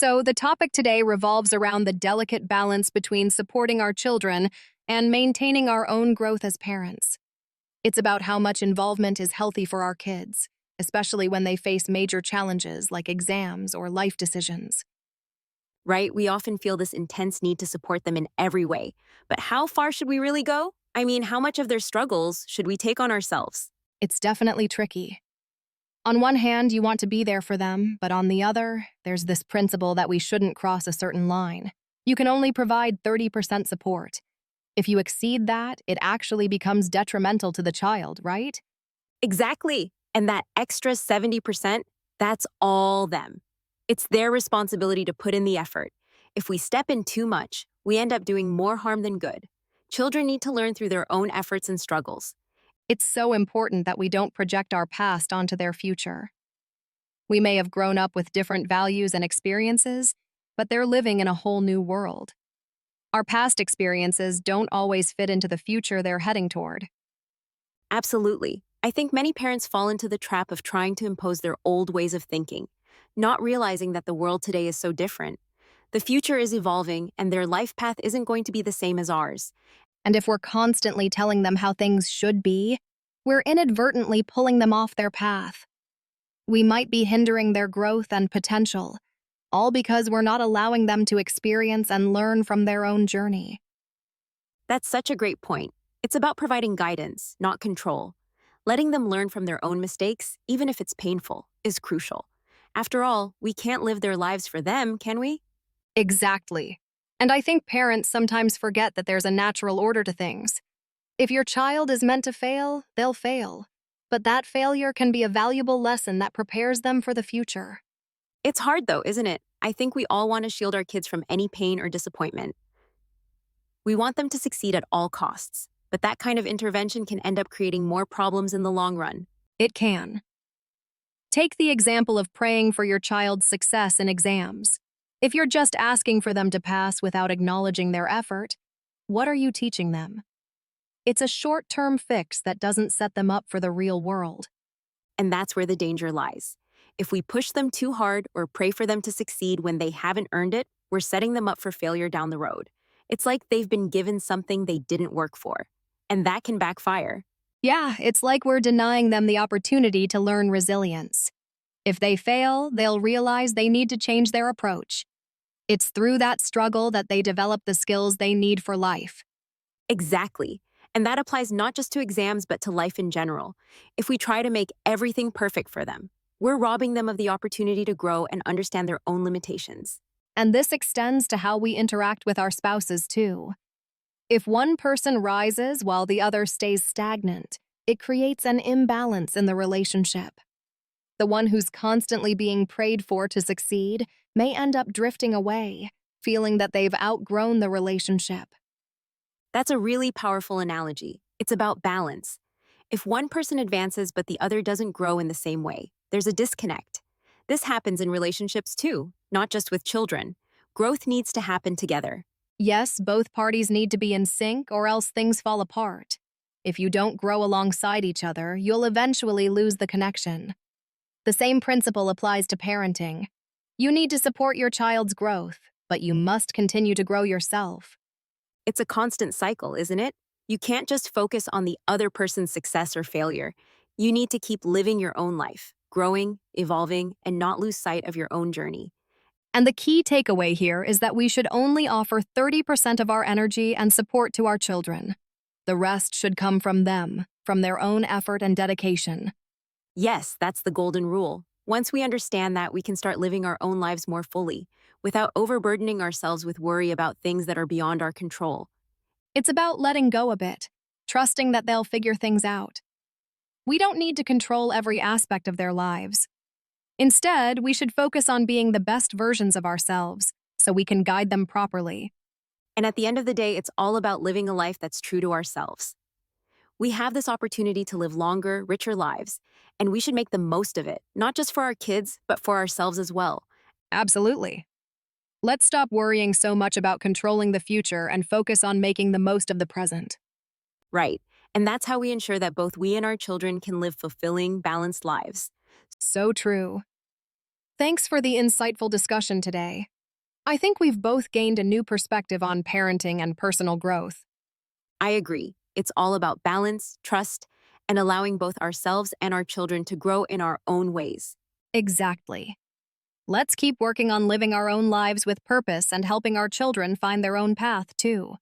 So, the topic today revolves around the delicate balance between supporting our children and maintaining our own growth as parents. It's about how much involvement is healthy for our kids, especially when they face major challenges like exams or life decisions. Right? We often feel this intense need to support them in every way. But how far should we really go? I mean, how much of their struggles should we take on ourselves? It's definitely tricky. On one hand, you want to be there for them, but on the other, there's this principle that we shouldn't cross a certain line. You can only provide 30% support. If you exceed that, it actually becomes detrimental to the child, right? Exactly. And that extra 70%, that's all them. It's their responsibility to put in the effort. If we step in too much, we end up doing more harm than good. Children need to learn through their own efforts and struggles. It's so important that we don't project our past onto their future. We may have grown up with different values and experiences, but they're living in a whole new world. Our past experiences don't always fit into the future they're heading toward. Absolutely. I think many parents fall into the trap of trying to impose their old ways of thinking, not realizing that the world today is so different. The future is evolving, and their life path isn't going to be the same as ours. And if we're constantly telling them how things should be, we're inadvertently pulling them off their path. We might be hindering their growth and potential, all because we're not allowing them to experience and learn from their own journey. That's such a great point. It's about providing guidance, not control. Letting them learn from their own mistakes, even if it's painful, is crucial. After all, we can't live their lives for them, can we? Exactly. And I think parents sometimes forget that there's a natural order to things. If your child is meant to fail, they'll fail. But that failure can be a valuable lesson that prepares them for the future. It's hard though, isn't it? I think we all want to shield our kids from any pain or disappointment. We want them to succeed at all costs, but that kind of intervention can end up creating more problems in the long run. It can. Take the example of praying for your child's success in exams. If you're just asking for them to pass without acknowledging their effort, what are you teaching them? It's a short-term fix that doesn't set them up for the real world. And that's where the danger lies. If we push them too hard or pray for them to succeed when they haven't earned it, we're setting them up for failure down the road. It's like they've been given something they didn't work for, and that can backfire. Yeah, it's like we're denying them the opportunity to learn resilience. If they fail, they'll realize they need to change their approach. It's through that struggle that they develop the skills they need for life. Exactly. And that applies not just to exams, but to life in general. If we try to make everything perfect for them, we're robbing them of the opportunity to grow and understand their own limitations. And this extends to how we interact with our spouses, too. If one person rises while the other stays stagnant, it creates an imbalance in the relationship. The one who's constantly being prayed for to succeed may end up drifting away, feeling that they've outgrown the relationship. That's a really powerful analogy. It's about balance. If one person advances but the other doesn't grow in the same way, there's a disconnect. This happens in relationships too, not just with children. Growth needs to happen together. Yes, both parties need to be in sync or else things fall apart. If you don't grow alongside each other, you'll eventually lose the connection. The same principle applies to parenting. You need to support your child's growth, but you must continue to grow yourself. It's a constant cycle, isn't it? You can't just focus on the other person's success or failure. You need to keep living your own life, growing, evolving, and not lose sight of your own journey. And the key takeaway here is that we should only offer 30% of our energy and support to our children. The rest should come from them, from their own effort and dedication. Yes, that's the golden rule. Once we understand that, we can start living our own lives more fully, without overburdening ourselves with worry about things that are beyond our control. It's about letting go a bit, trusting that they'll figure things out. We don't need to control every aspect of their lives. Instead, we should focus on being the best versions of ourselves so we can guide them properly. And at the end of the day, it's all about living a life that's true to ourselves. We have this opportunity to live longer, richer lives, and we should make the most of it, not just for our kids, but for ourselves as well. Absolutely. Let's stop worrying so much about controlling the future and focus on making the most of the present. Right. And that's how we ensure that both we and our children can live fulfilling, balanced lives. So true. Thanks for the insightful discussion today. I think we've both gained a new perspective on parenting and personal growth. I agree. It's all about balance, trust, and allowing both ourselves and our children to grow in our own ways. Exactly. Let's keep working on living our own lives with purpose and helping our children find their own path, too.